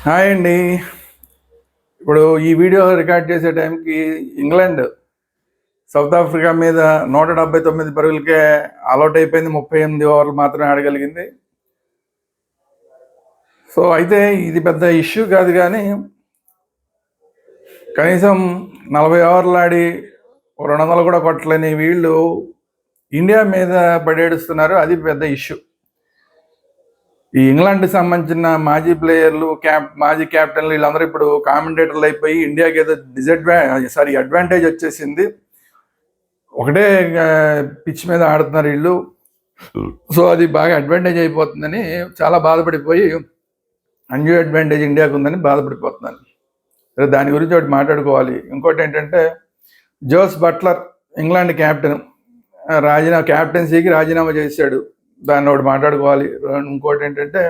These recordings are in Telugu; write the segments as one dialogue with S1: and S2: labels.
S1: హాయ్ అండి. ఇప్పుడు ఈ వీడియో రికార్డ్ చేసే టైంకి ఇంగ్లాండ్ సౌత్ ఆఫ్రికా మీద 179 పరుగులకే ఆల్అౌట్ అయిపోయింది. 38 ఓవర్లు మాత్రమే ఆడగలిగింది. సో అయితే ఇది పెద్ద ఇష్యూ కాదు, కానీ కనీసం 40 ఓవర్లు ఆడి 200 కూడా కొట్టలేని వీళ్ళు ఇండియా మీద పడేడుస్తున్నారు. అది పెద్ద ఇష్యూ. ఈ ఇంగ్లాండ్కి సంబంధించిన మాజీ ప్లేయర్లు, మాజీ క్యాప్టెన్లు వీళ్ళందరూ ఇప్పుడు కామెంటేటర్లు అయిపోయి ఇండియాకి ఏదో అడ్వాంటేజ్ వచ్చేసింది, ఒకటే పిచ్ మీద ఆడుతున్నారు వీళ్ళు, సో అది బాగా అడ్వాంటేజ్ అయిపోతుందని చాలా బాధపడిపోయి అన్యూ అడ్వాంటేజ్ ఇండియాకు ఉందని బాధపడిపోతున్నారు. దాని గురించి ఒకటి మాట్లాడుకోవాలి. ఇంకోటి ఏంటంటే జోస్ బట్లర్ ఇంగ్లాండ్ క్యాప్టెన్ క్యాప్టెన్సీకి రాజీనామా చేశాడు. దాన్ని ఒకటి మాట్లాడుకోవాలి. ఇంకోటి ఏంటంటే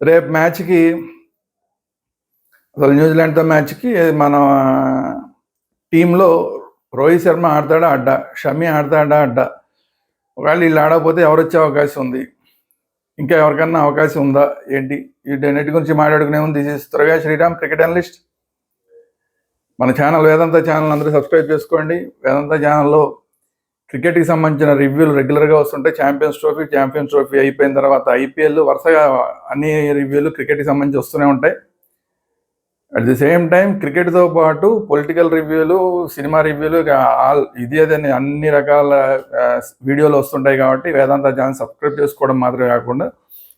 S1: రేపు మ్యాచ్కి, అసలు న్యూజిలాండ్తో మ్యాచ్కి మన టీంలో రోహిత్ శర్మ ఆడతాడా అడ్డా, షమి ఆడతాడా అడ్డా, ఒకవేళ వీళ్ళు ఆడకపోతే ఎవరు వచ్చే అవకాశం ఉంది, ఇంకా ఎవరికన్నా అవకాశం ఉందా ఏంటి, వీటన్నిటి గురించి మాట్లాడుకునే ముందు దిస్ ఇస్ త్వరగా శ్రీరామ్, క్రికెట్ అనలిస్ట్. మన ఛానల్ వేదాంత ఛానల్ అందరూ సబ్స్క్రైబ్ చేసుకోండి. వేదాంత ఛానల్లో క్రికెట్కి సంబంధించిన రివ్యూలు రెగ్యులర్గా వస్తుంటాయి. ఛాంపియన్స్ ట్రోఫీ అయిపోయిన తర్వాత ఐపీఎల్, వరుసగా అన్ని రివ్యూలు క్రికెట్కి సంబంధించి వస్తూనే ఉంటాయి. అట్ ది సేమ్ టైం క్రికెట్తో పాటు పొలిటికల్ రివ్యూలు, సినిమా రివ్యూలు, ఇది అదని అన్ని రకాల వీడియోలు వస్తుంటాయి. కాబట్టి వేదాంత ఛానల్ సబ్స్క్రైబ్ చేసుకోవడం మాత్రమే కాకుండా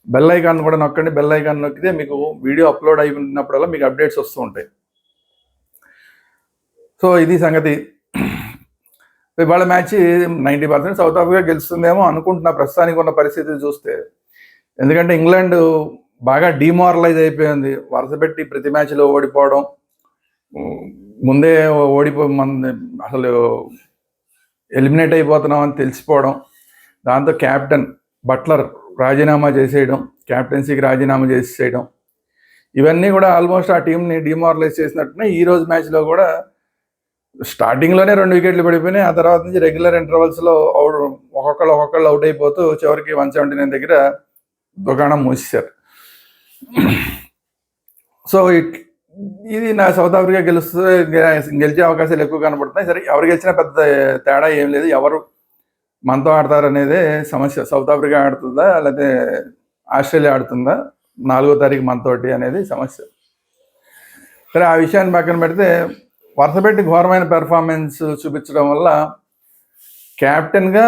S1: బెల్ ఐకాన్ కూడా నొక్కండి. బెల్ ఐకాన్ నొక్కితే మీకు వీడియో అప్లోడ్ అయినప్పుడల్లా మీకు అప్డేట్స్ వస్తూ ఉంటాయి. సో ఇది సంగతి. ఇవాళ మ్యాచ్ 90% సౌత్ ఆఫ్రికా గెలుస్తుందేమో అనుకుంటున్నా ప్రస్తుతానికి ఉన్న పరిస్థితి చూస్తే. ఎందుకంటే ఇంగ్లాండ్ బాగా డిమారలైజ్ అయిపోయింది. వరుస పెట్టి ప్రతి మ్యాచ్లో ఓడిపోవడం, ముందే అసలు ఎలిమినేట్ అయిపోతున్నాం అని తెలిసిపోవడం, దాంతో క్యాప్టెన్ బట్లర్ రాజీనామా చేసేయడం, క్యాప్టెన్సీకి రాజీనామా చేసేయడం, ఇవన్నీ కూడా ఆల్మోస్ట్ ఆ టీంని డిమారలైజ్ చేసినట్టునే. ఈరోజు మ్యాచ్లో కూడా స్టార్టింగ్లోనే 2 వికెట్లు పడిపోయినాయి. ఆ తర్వాత నుంచి రెగ్యులర్ ఇంటర్వల్స్లో ఒక్కొక్కళ్ళు అవుట్ అయిపోతూ చివరికి 179 దగ్గర దుకాణం మూసేశారు. సో ఇది నా సౌత్ ఆఫ్రికా గెలిచే అవకాశాలు ఎక్కువ కనపడుతున్నాయి. సరే, ఎవరు గెలిచినా పెద్ద తేడా ఏం లేదు. ఎవరు మనతో ఆడతారు అనేదే సమస్య. సౌత్ ఆఫ్రికా ఆడుతుందా లేకపోతే ఆస్ట్రేలియా ఆడుతుందా 4వ తారీఖు మనతోటి అనేది సమస్య. సరే, ఆ విషయాన్ని పక్కన పెడితే వరుసపెట్టి ఘోరమైన పెర్ఫార్మెన్స్ చూపించడం వల్ల క్యాప్టెన్గా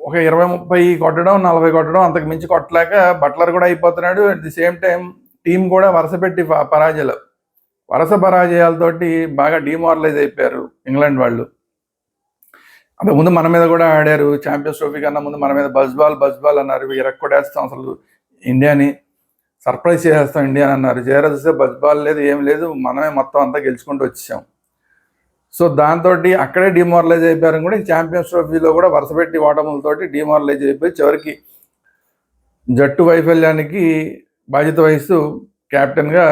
S1: ఒక 20-30 కొట్టడం, 40 కొట్టడం, అంతకు మించి కొట్టలేక బట్లర్ కూడా అయిపోతున్నాడు. At the same time team కూడా వరుసపెట్టి వరుస పరాజయాలతోటి బాగా డిమారలైజ్ అయిపోయారు ఇంగ్లాండ్ వాళ్ళు. అంతకుముందు మన మీద కూడా ఆడారు. ఛాంపియన్స్ ట్రోఫీ కన్నా ముందు మన మీద బజ్ బాల్ అన్నారు. కొట్టేస్తాం, అసలు ఇండియాని సర్ప్రైజ్ చేసేస్తాం ఇండియా అన్నారు. చూస్తే బజ్ బాల్ లేదు, ఏం లేదు, మనమే మొత్తం అంతా గెలుచుకుంటూ వచ్చాం. సో దాంతో అక్కడే డిమారలైజ్ అయిపోయారు. కూడా ఛాంపియన్స్ ట్రోఫీలో కూడా వరుసపెట్టి ఓటములతోటి డిమారలైజ్ అయిపోయి చివరికి జట్టు వైఫల్యానికి బాధ్యత వహిస్తూ క్యాప్టెన్గా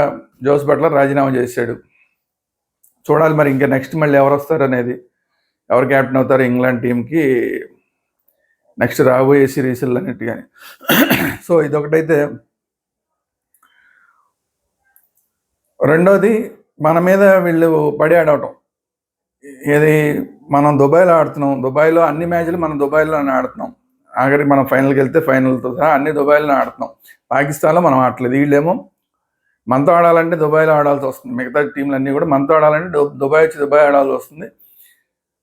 S1: జోస్ బట్లర్ రాజీనామా చేశాడు. చూడాలి మరి ఇంకా నెక్స్ట్ మళ్ళీ ఎవరు వస్తారు అనేది, ఎవరు క్యాప్టెన్ అవుతారు ఇంగ్లాండ్ టీంకి నెక్స్ట్ రాబోయే సిరీస్లు అన్నిటిగాని. సో ఇదొకటైతే. రెండోది, మన మీద వీళ్ళు పడి ఆడవటం. ఏది, మనం దుబాయ్లో ఆడుతున్నాం. దుబాయ్లో అన్ని మ్యాచ్లు మనం దుబాయ్లోనే ఆడుతున్నాం. ఆఖరికి మనం ఫైనల్కి వెళ్తే ఫైనల్తో సహా అన్ని దుబాయ్లోనే ఆడుతున్నాం. పాకిస్తాన్లో మనం ఆడలేదు. వీళ్ళేమో మనతో ఆడాలంటే దుబాయ్లో ఆడాల్సి వస్తుంది. మిగతా టీంలు అన్నీ కూడా మనతో ఆడాలంటే దుబాయ్ ఆడాల్సి వస్తుంది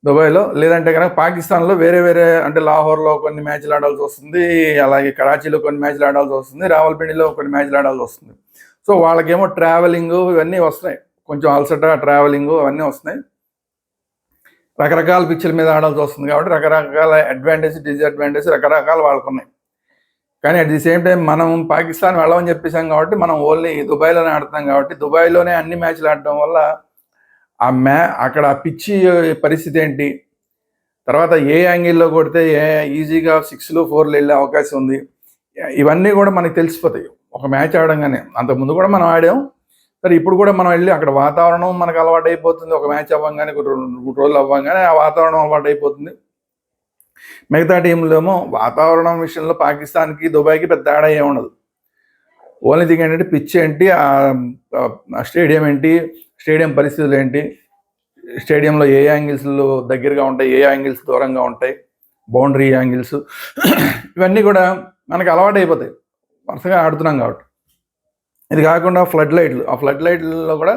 S1: దుబాయ్లో. లేదంటే కనుక పాకిస్తాన్లో వేరే అంటే లాహోర్లో కొన్ని మ్యాచ్లు ఆడాల్సి వస్తుంది, అలాగే కరాచీలో కొన్ని మ్యాచ్లు ఆడాల్సి వస్తుంది, రావల్పిండిలో కొన్ని మ్యాచ్లు ఆడాల్సి వస్తుంది. సో వాళ్ళకేమో ట్రావెలింగ్ ఇవన్నీ వస్తున్నాయి, కొంచెం అలసట, ట్రావెలింగ్ అవన్నీ వస్తున్నాయి. రకరకాల పిచ్చుల మీద ఆడాల్సి వస్తుంది. కాబట్టి రకరకాల అడ్వాంటేజ్, డిసడ్వాంటేజ్ రకరకాలు వాళ్ళకున్నాయి. కానీ అట్ ది సేమ్ టైం మనం పాకిస్తాన్ వెళ్ళమని చెప్పేసాం కాబట్టి మనం ఓన్లీ దుబాయ్లోనే ఆడుతున్నాం. కాబట్టి దుబాయ్లోనే అన్ని మ్యాచ్లు ఆడటం వల్ల అక్కడ పిచ్చి పరిస్థితి ఏంటి, తర్వాత ఏ యాంగిల్లో కొడితే ఈజీగా 6లు 4లు వెళ్ళే అవకాశం ఉంది, ఇవన్నీ కూడా మనకి తెలిసిపోతాయి ఒక మ్యాచ్ ఆడంగానే. అంతకుముందు కూడా మనం ఆడాం. సరే, ఇప్పుడు కూడా మనం వెళ్ళి అక్కడ వాతావరణం మనకు అలవాటు అయిపోతుంది. ఒక మ్యాచ్ అవ్వగానే 2 రోజులు అవ్వగానే ఆ వాతావరణం అలవాటు అయిపోతుంది. మిగతా టీంలో ఏమో వాతావరణం విషయంలో పాకిస్తాన్కి దుబాయ్కి పెద్ద తేడా ఏమి ఉండదు. ఓన్లీ థింగ్ ఏంటంటే పిచ్ ఏంటి, స్టేడియం ఏంటి, స్టేడియం పరిస్థితులు ఏంటి, స్టేడియంలో ఏ యాంగిల్స్లో దగ్గరగా ఉంటాయి, ఏ యాంగిల్స్ దూరంగా ఉంటాయి, బౌండరీ యాంగిల్స్ ఇవన్నీ కూడా మనకు అలవాటు అయిపోతాయి వరుసగా ఆడుతున్నాం కాబట్టి. ఇది కాకుండా ఫ్లడ్ లైట్లు, ఆ ఫ్లడ్ లైట్లలో కూడా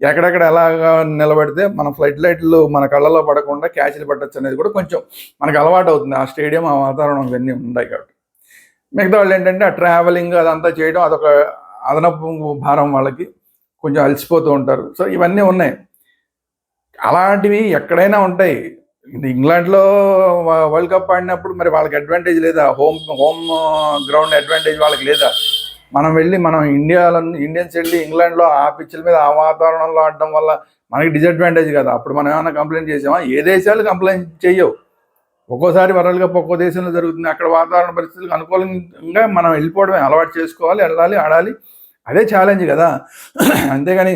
S1: ఎక్కడెక్కడ ఎలాగా నిలబడితే మన ఫ్లడ్ లైట్లు మన కళ్ళలో పడకుండా క్యాచ్లు పట్టచ్చు అనేది కూడా కొంచెం మనకు అలవాటు అవుతుంది. ఆ స్టేడియం, ఆ వాతావరణం ఇవన్నీ ఉన్నాయి కాబట్టి. మిగతా వాళ్ళు ఏంటంటే ఆ ట్రావెలింగ్ అదంతా చేయడం అదొక అదనపు భారం, వాళ్ళకి కొంచెం అలసిపోతూ ఉంటారు. సో ఇవన్నీ ఉన్నాయి. అలాంటివి ఎక్కడైనా ఉంటాయి. ఇంగ్లాండ్లో వరల్డ్ కప్ ఆడినప్పుడు మరి వాళ్ళకి అడ్వాంటేజ్ లేదా? హోమ్ గ్రౌండ్ అడ్వాంటేజ్ వాళ్ళకి లేదా? మనం ఇండియన్స్ వెళ్ళి ఇంగ్లాండ్లో ఆ పిచ్చుల మీద ఆ వాతావరణంలో ఆడడం వల్ల మనకి డిసడ్వాంటేజ్ కదా. అప్పుడు మనం ఏమైనా కంప్లైంట్ చేసామా? ఏ దేశాలు కంప్లైంట్ చేయవు. ఒక్కోసారి వరల్డ్ కప్ ఒక్కో దేశంలో జరుగుతుంది. అక్కడ వాతావరణ పరిస్థితులకు అనుకూలంగా మనం వెళ్ళిపోవడమే, అలవాటు చేసుకోవాలి, వెళ్ళాలి, ఆడాలి. అదే ఛాలెంజ్ కదా. అంతేగాని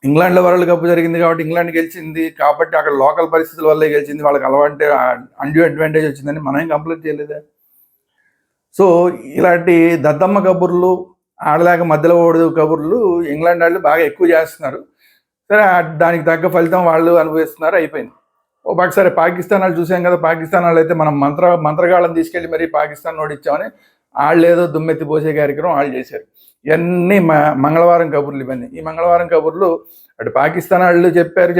S1: ఇంగ్లాండ్లో వరల్డ్ కప్ జరిగింది కాబట్టి ఇంగ్లాండ్ గెలిచింది కాబట్టి అక్కడ లోకల్ పరిస్థితుల వల్లే గెలిచింది, వాళ్ళకి అన్డ్యూ అడ్వాంటేజ్ వచ్చిందని మనం ఏం కంప్లైంట్ చేయలేదా? సో ఇలాంటి దద్దమ్మ కబుర్లు, ఆడలేక మధ్యలో ఓడదు కబుర్లు ఇంగ్లాండ్ వాళ్ళు బాగా ఎక్కువ చేస్తున్నారు. సరే, దానికి తగ్గ ఫలితం వాళ్ళు అనుభవిస్తున్నారు, అయిపోయింది. ఓ పక్క సరే పాకిస్తాన్ వాళ్ళు చూసాం కదా. పాకిస్తాన్ వాళ్ళు అయితే మనం మంత్రగాళ్ళని తీసుకెళ్ళి మరీ పాకిస్తాన్ ఓడిచ్చామని వాళ్ళు ఏదో దుమ్మెత్తి పోసే కార్యక్రమం వాళ్ళు చేశారు. ఇవన్నీ మంగళవారం కబుర్లు ఇవన్నీ. ఈ మంగళవారం కబుర్లు అటు పాకిస్తాన్ వాళ్ళు చెప్పారు,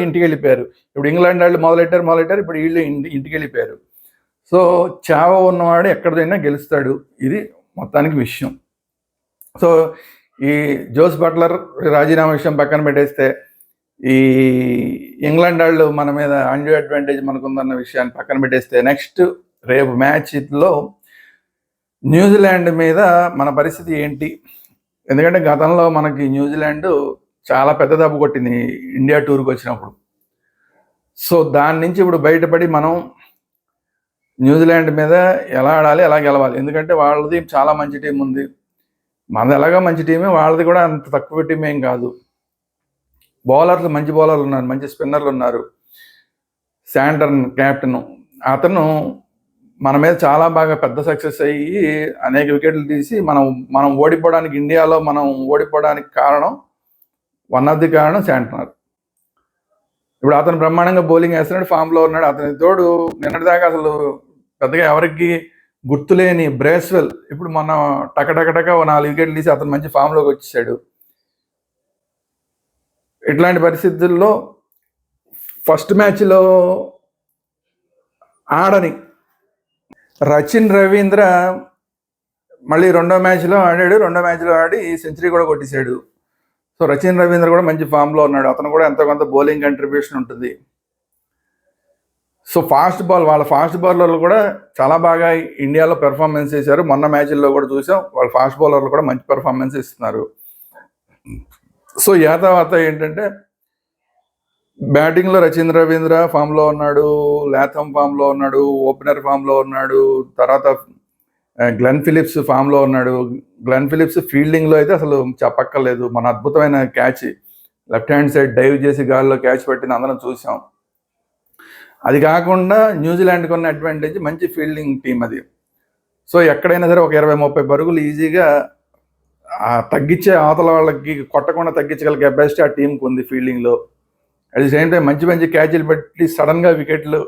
S1: ఇంటికి వెళ్ళిపోయారు. ఇప్పుడు ఇంగ్లాండ్ వాళ్ళు మొదలెట్టారు, ఇప్పుడు వీళ్ళు ఇంటికి వెళ్ళిపోయారు. సో చావ ఉన్నవాడు ఎక్కడైనా గెలుస్తాడు, ఇది మొత్తానికి విషయం. సో ఈ జోస్ బట్లర్ రాజీనామా విషయం పక్కన పెట్టేస్తే, ఈ ఇంగ్లాండ్ వాళ్ళు మన మీద అన్డ్యూ అడ్వాంటేజ్ మనకుందన్న విషయాన్ని పక్కన పెట్టేస్తే, నెక్స్ట్ రేపు మ్యాచ్లో న్యూజిలాండ్ మీద మన పరిస్థితి ఏంటి? ఎందుకంటే గతంలో మనకి న్యూజిలాండ్ చాలా పెద్ద దెబ్బ కొట్టింది ఇండియా టూర్కి వచ్చినప్పుడు. సో దాని నుంచి ఇప్పుడు బయటపడి మనం న్యూజిలాండ్ మీద ఎలా ఆడాలి, ఎలా గెలవాలి? ఎందుకంటే వాళ్ళది చాలా మంచి టీం ఉంది, మనది ఎలాగా మంచి టీమే, వాళ్ళది కూడా అంత తక్కువ టీం ఏం కాదు. బౌలర్లు మంచి బౌలర్లు ఉన్నారు, మంచి స్పిన్నర్లు ఉన్నారు. శాంటర్న్ కెప్టెన్, అతను మన మీద చాలా బాగా పెద్ద సక్సెస్ అయ్యి అనేక వికెట్లు తీసి మనం ఓడిపోవడానికి, ఇండియాలో మనం ఓడిపోవడానికి కారణం, వన్ ఆఫ్ ది కారణం శాంటనర్. ఇప్పుడు అతను బ్రహ్మాండంగా బౌలింగ్ వేస్తున్నాడు, ఫామ్లో ఉన్నాడు. అతని తోడు నిన్నటిదాకా అసలు పెద్దగా ఎవరికి గుర్తులేని బ్రేస్వెల్ ఇప్పుడు మనం టకటకటక 4 వికెట్లు తీసి అతను మంచి ఫామ్లోకి వచ్చేసాడు. ఇట్లాంటి పరిస్థితుల్లో ఫస్ట్ మ్యాచ్లో ఆడని రచిన్ రవీంద్ర మళ్ళీ రెండో మ్యాచ్లో ఆడి సెంచరీ కూడా కొట్టేశాడు. సో రచిన్ రవీంద్ర కూడా మంచి ఫామ్లో ఉన్నాడు, అతను కూడా ఎంతో కొంత బౌలింగ్ కంట్రిబ్యూషన్ ఉంటుంది. సో వాళ్ళ ఫాస్ట్ బౌలర్లు కూడా చాలా బాగా ఇండియాలో పెర్ఫార్మెన్స్ చేశారు. మొన్న మ్యాచ్ల్లో కూడా చూసాం, వాళ్ళ ఫాస్ట్ బౌలర్లు కూడా మంచి పెర్ఫార్మెన్స్ ఇస్తున్నారు. సో తర్వాత ఏంటంటే బ్యాటింగ్లో రచిన్ రవీంద్ర ఫామ్లో ఉన్నాడు, లాథమ్ ఫామ్లో ఉన్నాడు, ఓపెనర్ ఫామ్లో ఉన్నాడు, తర్వాత గ్లెన్ ఫిలిప్స్ ఫామ్లో ఉన్నాడు. గ్లెన్ ఫిలిప్స్ ఫీల్డింగ్లో అయితే అసలు చెప్పక్కర్లేదు, మన అద్భుతమైన catch left hand side dive చేసి గాల్లో క్యాచ్ పెట్టింది అందరం చూసాం. అది కాకుండా న్యూజిలాండ్కి ఉన్న అడ్వాంటేజ్ మంచి ఫీల్డింగ్ టీం అది. సో ఎక్కడైనా సరే ఒక 20-30 పరుగులు ఈజీగా తగ్గించే, అవతల వాళ్ళకి కొట్టకుండా తగ్గించగల కెపాసిటీ ఆ టీంకి ఉంది ఫీల్డింగ్లో. అట్ ది సేమ్ టైం మంచి క్యాచ్లు పెట్టి సడన్గా వికెట్లు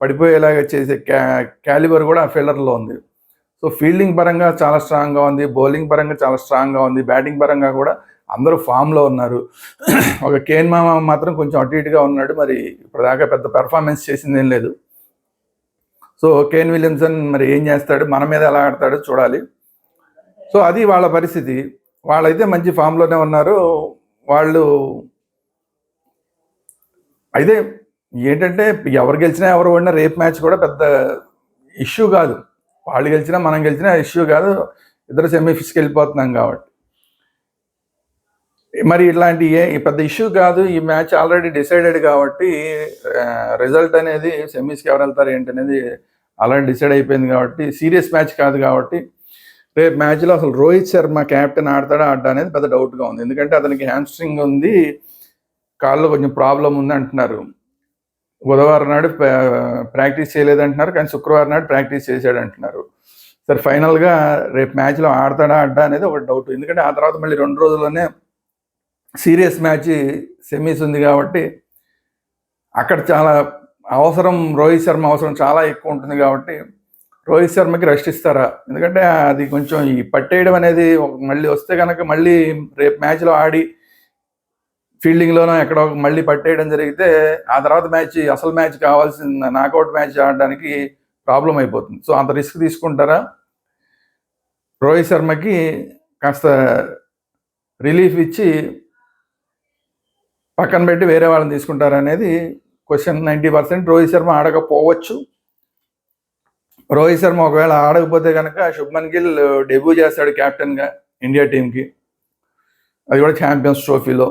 S1: పడిపోయేలాగా చేసే క్యాలిబర్ కూడా ఆ ఫీల్డర్లో ఉంది. సో ఫీల్డింగ్ పరంగా చాలా స్ట్రాంగ్గా ఉంది, బౌలింగ్ పరంగా చాలా స్ట్రాంగ్గా ఉంది, బ్యాటింగ్ పరంగా కూడా అందరూ ఫామ్లో ఉన్నారు. ఒక కేన్ మామ మాత్రం కొంచెం అటు ఇటుగా ఉన్నాడు, మరి ఇప్పటిదాకా పెద్ద పెర్ఫార్మెన్స్ చేసింది ఏం లేదు. సో కేన్ విలియమ్సన్ మరి ఏం చేస్తాడు, మన మీద ఎలా ఆడతాడో చూడాలి. సో అది వాళ్ళ పరిస్థితి. వాళ్ళైతే మంచి ఫామ్లోనే ఉన్నారు. వాళ్ళు అయితే ఏంటంటే ఎవరు గెలిచినా ఎవరు ఓడినా రేపు మ్యాచ్ కూడా పెద్ద ఇష్యూ కాదు. వాళ్ళు గెలిచినా మనం గెలిచినా ఇష్యూ కాదు, ఇద్దరు సెమీఫిక్స్కి వెళ్ళిపోతున్నాం కాబట్టి. మరి ఇట్లాంటి పెద్ద ఇష్యూ కాదు, ఈ మ్యాచ్ ఆల్రెడీ డిసైడెడ్ కాబట్టి రిజల్ట్ అనేది సెమీస్కి ఎవరు వెళ్తారు ఏంటనేది ఆల్రెడీ డిసైడ్ అయిపోయింది కాబట్టి సీరియస్ మ్యాచ్ కాదు కాబట్టి రేపు మ్యాచ్లో అసలు రోహిత్ శర్మ క్యాప్టెన్ ఆడతాడా అనేది పెద్ద డౌట్గా ఉంది. ఎందుకంటే అతనికి హ్యామ్స్ట్రింగ్ ఉంది, కాళ్ళు కొంచెం ప్రాబ్లం ఉంది అంటున్నారు. బుధవారం నాడు ప్రాక్టీస్ చేయలేదంటున్నారు, కానీ శుక్రవారం నాడు ప్రాక్టీస్ చేశాడు అంటున్నారు. సరే ఫైనల్గా రేపు మ్యాచ్లో ఆడతాడా ఆడ్డా అనేది ఒక డౌట్. ఎందుకంటే ఆ తర్వాత మళ్ళీ 2 రోజుల్లోనే సీరియస్ మ్యాచ్ సెమీస్ ఉంది కాబట్టి అక్కడ చాలా అవసరం, రోహిత్ శర్మ అవసరం చాలా ఎక్కువ ఉంటుంది కాబట్టి రోహిత్ శర్మకి రెస్ట్ ఇస్తారా? ఎందుకంటే అది కొంచెం ఈ పట్టేయడం అనేది మళ్ళీ వస్తే కనుక మళ్ళీ రేపు మ్యాచ్లో ఆడి ఫీల్డింగ్లోనో ఎక్కడో మళ్ళీ పట్టేయడం జరిగితే ఆ తర్వాత మ్యాచ్, అసలు మ్యాచ్ కావాల్సిన నాకౌట్ మ్యాచ్ ఆడడానికి ప్రాబ్లం అయిపోతుంది. సో అంత రిస్క్ తీసుకుంటారా? రోహిత్ శర్మకి కాస్త రిలీఫ్ ఇచ్చి పక్కన పెట్టి వేరే వాళ్ళని తీసుకుంటారా అనేది క్వశ్చన్. 90% రోహిత్ శర్మ ఆడకపోవచ్చు. రోహిత్ శర్మ ఒకవేళ ఆడకపోతే కనుక శుభ్మన్ గిల్ డెబ్యూ చేస్తాడు కెప్టెన్గా ఇండియా టీంకి, అది కూడా ఛాంపియన్స్ ట్రోఫీలో.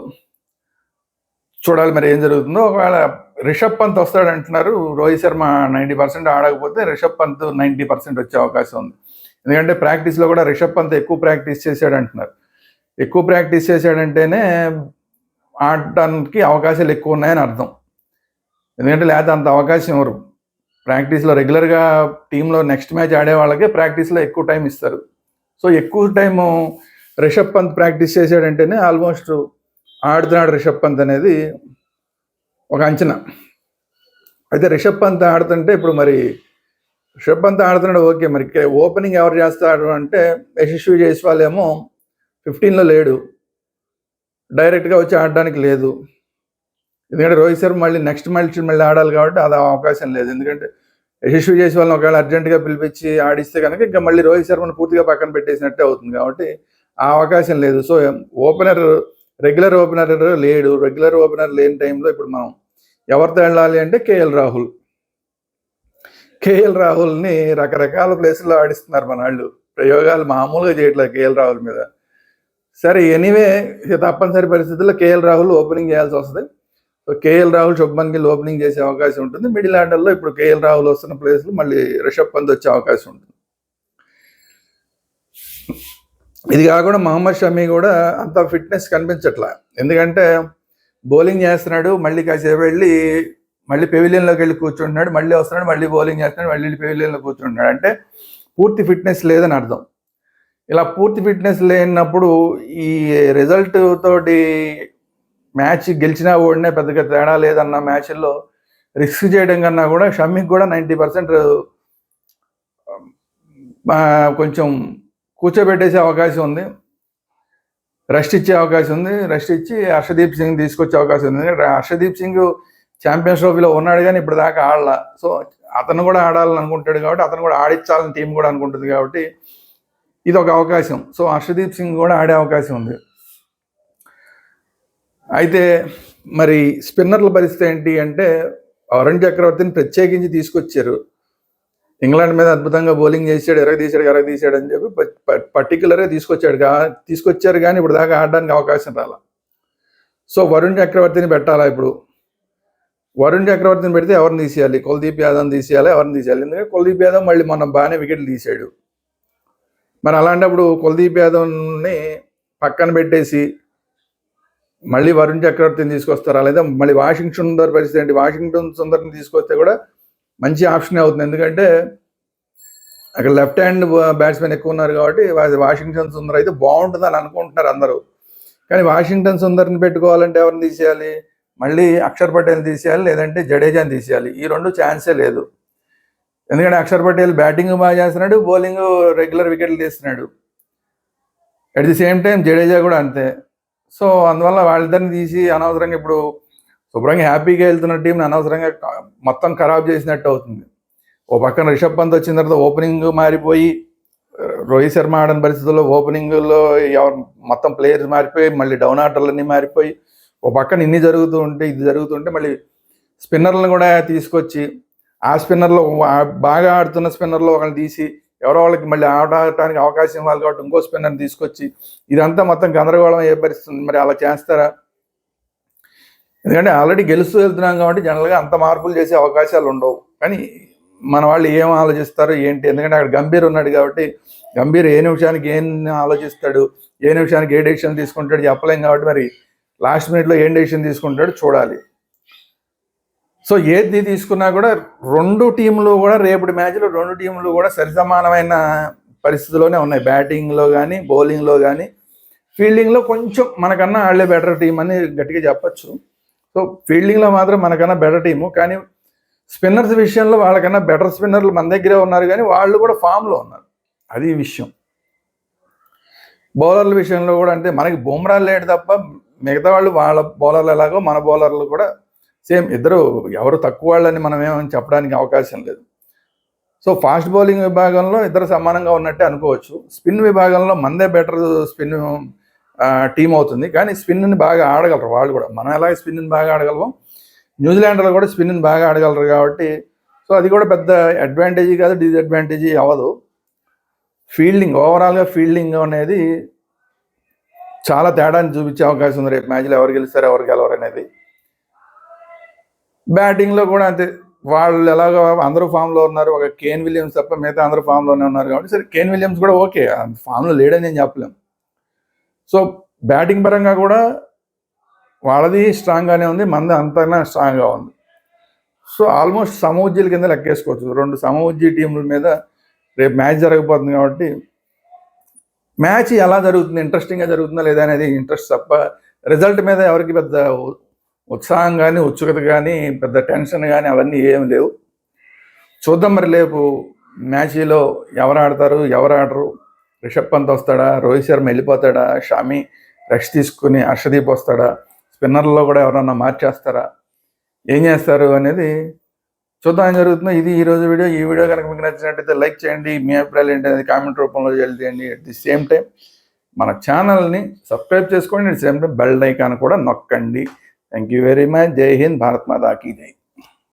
S1: చూడాలి మరి ఏం జరుగుతుందో. ఒకవేళ రిషబ్ పంత్ వస్తాడు అంటున్నారు. రోహిత్ శర్మ 90% ఆడకపోతే రిషబ్ పంత్ 90% వచ్చే అవకాశం ఉంది. ఎందుకంటే ప్రాక్టీస్లో కూడా రిషబ్ పంత్ ఎక్కువ ప్రాక్టీస్ చేశాడు అంటున్నారు. ఎక్కువ ప్రాక్టీస్ చేశాడంటేనే ఆడటానికి అవకాశాలు ఎక్కువ ఉన్నాయని అర్థం. ఎందుకంటే లేదా అంత అవకాశం ఎవరు ప్రాక్టీస్లో రెగ్యులర్గా టీంలో నెక్స్ట్ మ్యాచ్ ఆడే వాళ్ళకే ప్రాక్టీస్లో ఎక్కువ టైం ఇస్తారు. సో ఎక్కువ టైము రిషబ్ పంత్ ప్రాక్టీస్ చేశాడంటేనే ఆల్మోస్ట్ ఆడుతున్నాడు రిషబ్ పంత్ అనేది ఒక అంచనా. అయితే రిషబ్ పంత్ ఆడుతుంటే ఇప్పుడు మరి రిషబ్ పంత్ ఆడుతున్నాడు ఓకే, మరి ఓపెనింగ్ ఎవరు చేస్తారు అంటే యశస్వి జైస్వాల్ ఏమో 15లో లేడు, డైరెక్ట్గా వచ్చి ఆడడానికి లేదు. ఎందుకంటే రోహిత్ శర్మ మళ్ళీ నెక్స్ట్ మ్యాచ్ మళ్ళీ ఆడాలి కాబట్టి అది అవకాశం లేదు. ఎందుకంటే యశస్వి జైస్వాల్ని ఒకవేళ అర్జెంటుగా పిలిపించి ఆడిస్తే కనుక ఇంకా మళ్ళీ రోహిత్ శర్మను పూర్తిగా పక్కన పెట్టేసినట్టే అవుతుంది కాబట్టి ఆ అవకాశం లేదు. సో ఓపెనర్, రెగ్యులర్ ఓపెనర్ లేడు. రెగ్యులర్ ఓపెనర్ లేని టైంలో ఇప్పుడు మనం ఎవరితో వెళ్ళాలి అంటే కేఎల్ రాహుల్. కేఎల్ రాహుల్ని రకరకాల ప్లేసుల్లో ఆడిస్తున్నారు మన వాళ్ళు, ప్రయోగాలు మామూలుగా చేయట్లేదు కేఎల్ రాహుల్ మీద. సరే ఎనీవే తప్పనిసరి పరిస్థితుల్లో కేఎల్ రాహుల్ ఓపెనింగ్ చేయాల్సి వస్తుంది. So KL Rahul, Shubman Gill opening చేసే అవకాశం ఉంటుంది. మిడిల్ ఆర్డర్లో ఇప్పుడు కేఎల్ రాహుల్ వస్తున్న ప్లేస్లో మళ్ళీ రిషబ్ పంత్ వచ్చే అవకాశం ఉంటుంది. ఇది కాకుండా మహమ్మద్ షమీ కూడా అంత ఫిట్నెస్ కనిపించట్లా. ఎందుకంటే బౌలింగ్ చేస్తున్నాడు, మళ్ళీ కాసేపు వెళ్ళి మళ్ళీ పెవిలియన్లోకి వెళ్ళి కూర్చుంటున్నాడు, మళ్ళీ వస్తున్నాడు, మళ్ళీ బౌలింగ్ చేస్తున్నాడు, మళ్ళీ పెవిలియన్లో కూర్చుంటున్నాడు. అంటే పూర్తి ఫిట్నెస్ లేదని అర్థం. ఇలా పూర్తి ఫిట్నెస్ లేనప్పుడు ఈ రిజల్ట్ తోటి మ్యాచ్ గెలిచినా ఓడినా పెద్దగా తేడా లేదన్న మ్యాచ్ల్లో రిస్క్ చేయడం కన్నా కూడా షమీకి కూడా 90% కొంచెం కూర్చోబెట్టేసే అవకాశం ఉంది, రెస్ట్ ఇచ్చే అవకాశం ఉంది. రెస్ట్ ఇచ్చి హర్షదీప్ సింగ్ తీసుకొచ్చే అవకాశం ఉంది. ఎందుకంటే హర్షదీప్ సింగ్ ఛాంపియన్స్ ట్రోఫీలో ఉన్నాడు కానీ ఇప్పుడు దాకా ఆడాల. సో అతను కూడా ఆడాలని అనుకుంటాడు కాబట్టి, అతను కూడా ఆడించాలని టీం కూడా అనుకుంటుంది కాబట్టి ఇది ఒక అవకాశం. సో హర్షదీప్ సింగ్ కూడా ఆడే అవకాశం ఉంది. అయితే మరి స్పిన్నర్ల పరిస్థితి ఏంటి అంటే వరుణ్ చక్రవర్తిని ప్రత్యేకించి తీసుకొచ్చారు. ఇంగ్లాండ్ మీద అద్భుతంగా బౌలింగ్ చేశాడు, ఎరగ తీశాడు అని చెప్పి పర్టికులర్గా తీసుకొచ్చారు కానీ ఇప్పుడు దాకా ఆడడానికి అవకాశం రాల. సో వరుణ్ చక్రవర్తిని పెట్టాలా? ఇప్పుడు వరుణ్ చక్రవర్తిని పెడితే ఎవరిని తీసేయాలి? కుల్దీప్ యాదవ్ని తీసేయాలి. ఎవరిని తీసేయాలి? ఎందుకంటే కుల్దీప్ యాదవ్ మళ్ళీ మనం బాగానే వికెట్లు తీసాడు. మరి అలాంటప్పుడు కుల్దీప్ యాదవ్ని పక్కన పెట్టేసి మళ్ళీ వరుణ్ చక్రవర్తిని తీసుకొస్తారా? లేదా మళ్ళీ వాషింగ్టన్ సుందర్ పరిస్థితి ఏంటి? వాషింగ్టన్ సుందర్ని తీసుకొస్తే కూడా మంచి ఆప్షన్ అవుతుంది. ఎందుకంటే అక్కడ లెఫ్ట్ హ్యాండ్ బ్యాట్స్మెన్ ఎక్కువ ఉన్నారు కాబట్టి వాషింగ్టన్ సుందర్ అయితే బాగుంటుందని అనుకుంటున్నారు అందరూ. కానీ వాషింగ్టన్ సుందర్ని పెట్టుకోవాలంటే ఎవరిని తీసేయాలి? మళ్ళీ అక్షర్ పటేల్ తీసేయాలి, లేదంటే జడేజాని తీసేయాలి. ఈ రెండు ఛాన్సే లేదు. ఎందుకంటే అక్షర్ పటేల్ బ్యాటింగ్ బాగా చేస్తున్నాడు, బౌలింగ్ రెగ్యులర్ వికెట్లు తీస్తున్నాడు. At the same time Jadeja కూడా అంతే. సో అందువల్ల వాళ్ళిద్దరిని తీసి అనవసరంగా ఇప్పుడు శుభ్రంగా హ్యాపీగా వెళ్తున్న టీంని అనవసరంగా మొత్తం ఖరాబ్ చేసినట్టు అవుతుంది. ఓ పక్కన రిషబ్ పంత్ వచ్చిన తర్వాత ఓపెనింగ్ మారిపోయి రోహిత్ శర్మ ఆడని పరిస్థితుల్లో ఓపెనింగ్లో ఎవరు మొత్తం ప్లేయర్స్ మారిపోయి మళ్ళీ డౌన్ ఆర్డర్లన్నీ మారిపోయి ఓ పక్కన ఇన్ని ఇది జరుగుతుంటే మళ్ళీ స్పిన్నర్లను కూడా తీసుకొచ్చి ఆ స్పిన్నర్లో బాగా ఆడుతున్న స్పిన్నర్లో ఒకరిని తీసి ఎవరో వాళ్ళకి మళ్ళీ ఆడటానికి అవకాశం ఇవ్వాలి కాబట్టి ఇంకో స్పిన్నర్ని తీసుకొచ్చి ఇదంతా మొత్తం గందరగోళం ఏర్పరుస్తుంది. మరి అలా చేస్తారా? ఎందుకంటే ఆల్రెడీ గెలుస్తూ వెళ్తున్నాం కాబట్టి జనరల్గా అంత మార్పులు చేసే అవకాశాలు ఉండవు. కానీ మన వాళ్ళు ఏం ఆలోచిస్తారు ఏంటి? ఎందుకంటే అక్కడ గంభీర్ ఉన్నాడు కాబట్టి గంభీర్ ఏ నిమిషానికి ఏం ఆలోచిస్తాడు, ఏ నిమిషానికి ఏ డెసిషన్ తీసుకుంటాడు చెప్పలేం. కాబట్టి మరి లాస్ట్ మినిట్లో ఏం డెసిషన్ తీసుకుంటాడు చూడాలి. సో ఏది తీసుకున్నా కూడా రెండు టీంలు కూడా రేపటి మ్యాచ్లో రెండు టీంలు కూడా సరిసమానమైన పరిస్థితిలోనే ఉన్నాయి. బ్యాటింగ్లో కానీ, బౌలింగ్లో కానీ, ఫీల్డింగ్లో కొంచెం మనకన్నా వాళ్ళే బెటర్ టీం అని గట్టిగా చెప్పచ్చు. సో ఫీల్డింగ్లో మాత్రం మనకన్నా బెటర్ టీము, కానీ స్పిన్నర్స్ విషయంలో వాళ్ళకన్నా బెటర్ స్పిన్నర్లు మన దగ్గరే ఉన్నారు, కానీ వాళ్ళు కూడా ఫామ్లో ఉన్నారు. అది విషయం. బౌలర్ల విషయంలో కూడా అంటే మనకి బుమ్రా లేడు తప్ప మిగతా వాళ్ళు వాళ్ళ బౌలర్లు ఎలాగో మన బౌలర్లు కూడా సేమ్. ఇద్దరు ఎవరు తక్కువ వాళ్ళని మనం ఏమని చెప్పడానికి అవకాశం లేదు. సో ఫాస్ట్ బౌలింగ్ విభాగంలో ఇద్దరు సమానంగా ఉన్నట్టే అనుకోవచ్చు. స్పిన్ విభాగంలో మనదే బెటర్ స్పిన్ టీం అవుతుంది, కానీ స్పిన్ని బాగా ఆడగలరు వాళ్ళు కూడా. మనం ఎలాగ స్పిన్ని బాగా ఆడగలము, న్యూజిలాండ్లో కూడా స్పిన్ని బాగా ఆడగలరు కాబట్టి సో అది కూడా పెద్ద అడ్వాంటేజీ కాదు, డిసడ్వాంటేజీ అవ్వదు. ఫీల్డింగ్ ఓవరాల్గా ఫీల్డింగ్ అనేది చాలా తేడాన్ని చూపించే అవకాశం ఉంది రేపు మ్యాచ్లో, ఎవరు గెలుస్తారు ఎవరు గెలవరు అనేది. బ్యాటింగ్లో కూడా అంతే, వాళ్ళు ఎలాగో అందరూ ఫామ్లో ఉన్నారు, ఒక కేన్ విలియమ్స్ తప్ప మిగతా అందరూ ఫామ్లోనే ఉన్నారు కాబట్టి సరే కేన్ విలియమ్స్ కూడా ఓకే, ఫామ్లో లేడని నేను చెప్పలేము. సో బ్యాటింగ్ పరంగా కూడా వాళ్ళది స్ట్రాంగ్గానే ఉంది, మనది అంతగా స్ట్రాంగ్గా ఉంది. సో ఆల్మోస్ట్ సమఉజ్జీల కింద లెక్కేసుకోవచ్చు. 2 సమఉజ్జీ టీంల మీద రేపు మ్యాచ్ జరగబోతుంది కాబట్టి మ్యాచ్ ఎలా జరుగుతుంది, ఇంట్రెస్టింగ్గా జరుగుతుందా లేదా అనేది ఇంట్రెస్ట్ తప్ప రిజల్ట్ మీద ఎవరికి పెద్ద ఉత్సాహం కానీ, ఉత్సుకత కానీ, పెద్ద టెన్షన్ కానీ అవన్నీ ఏమి లేవు. చూద్దాం మరి రేపు మ్యాచ్లో ఎవరు ఆడతారు ఎవరు ఆడరు. రిషబ్ పంత్ వస్తాడా, రోహిత్ శర్మ వెళ్ళిపోతాడా, షామి రెస్ట్ తీసుకుని హర్షదీప్ వస్తాడా, స్పిన్నర్లో కూడా ఎవరన్నా మార్చేస్తారా, ఏం చేస్తారు అనేది చూద్దాం ఏం జరుగుతుందో. ఇది ఈరోజు వీడియో. ఈ వీడియో కనుక మీకు నచ్చినట్టయితే లైక్ చేయండి, మీ అభిప్రాయాలు ఏంటి అనేది కామెంట్ రూపంలో తెలియజేయండి. అట్ ది సేమ్ టైం మన ఛానల్ని సబ్స్క్రైబ్ చేసుకోండి, at the same time bell icon కూడా నొక్కండి. Thank you very much. జై హింద్, భారత్ మాతా కీ జై.